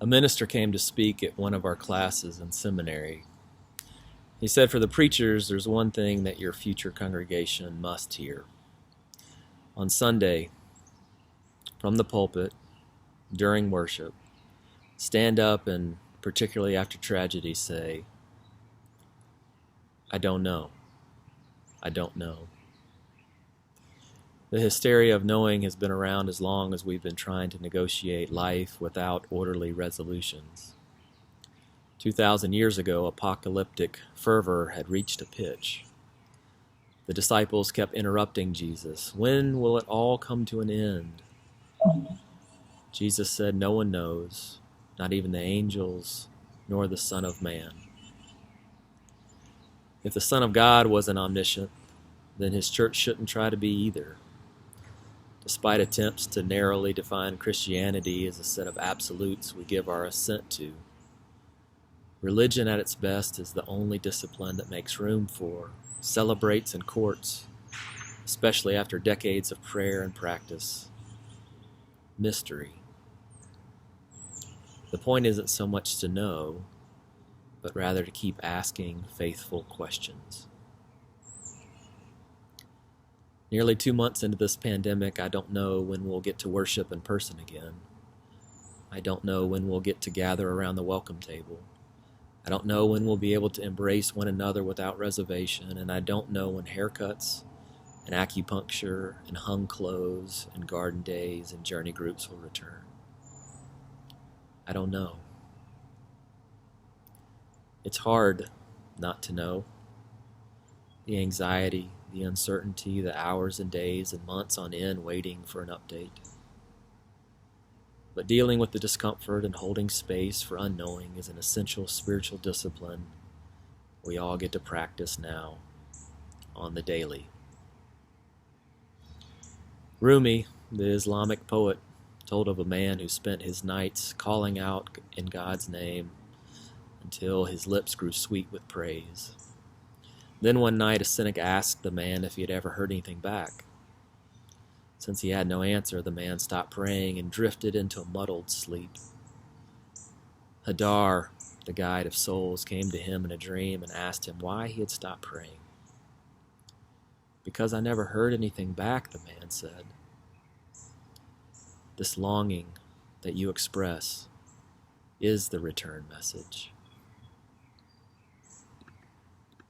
A minister came to speak at one of our classes in seminary. He said, for the preachers, there's one thing that your future congregation must hear. On Sunday, from the pulpit, during worship, stand up and, particularly after tragedy, say, I don't know. I don't know. The hysteria of knowing has been around as long as we've been trying to negotiate life without orderly resolutions. 2,000 years ago, apocalyptic fervor had reached a pitch. The disciples kept interrupting Jesus. When will it all come to an end? Jesus said, no one knows, not even the angels, nor the Son of Man. If the Son of God wasn't omniscient, then his church shouldn't try to be either. Despite attempts to narrowly define Christianity as a set of absolutes we give our assent to, religion at its best is the only discipline that makes room for, celebrates, and courts, especially after decades of prayer and practice, mystery. The point isn't so much to know, but rather to keep asking faithful questions. Nearly 2 months into this pandemic, I don't know when we'll get to worship in person again. I don't know when we'll get to gather around the welcome table. I don't know when we'll be able to embrace one another without reservation, and I don't know when haircuts and acupuncture and hung clothes and garden days and journey groups will return. I don't know. It's hard not to know. The anxiety, the uncertainty, the hours and days and months on end waiting for an update. But dealing with the discomfort and holding space for unknowing is an essential spiritual discipline we all get to practice now on the daily. Rumi, the Islamic poet, told of a man who spent his nights calling out in God's name until his lips grew sweet with praise. Then one night a cynic asked the man if he had ever heard anything back. Since he had no answer, the man stopped praying and drifted into a muddled sleep. Hadar, the guide of souls, came to him in a dream and asked him why he had stopped praying. Because I never heard anything back, the man said. This longing that you express is the return message.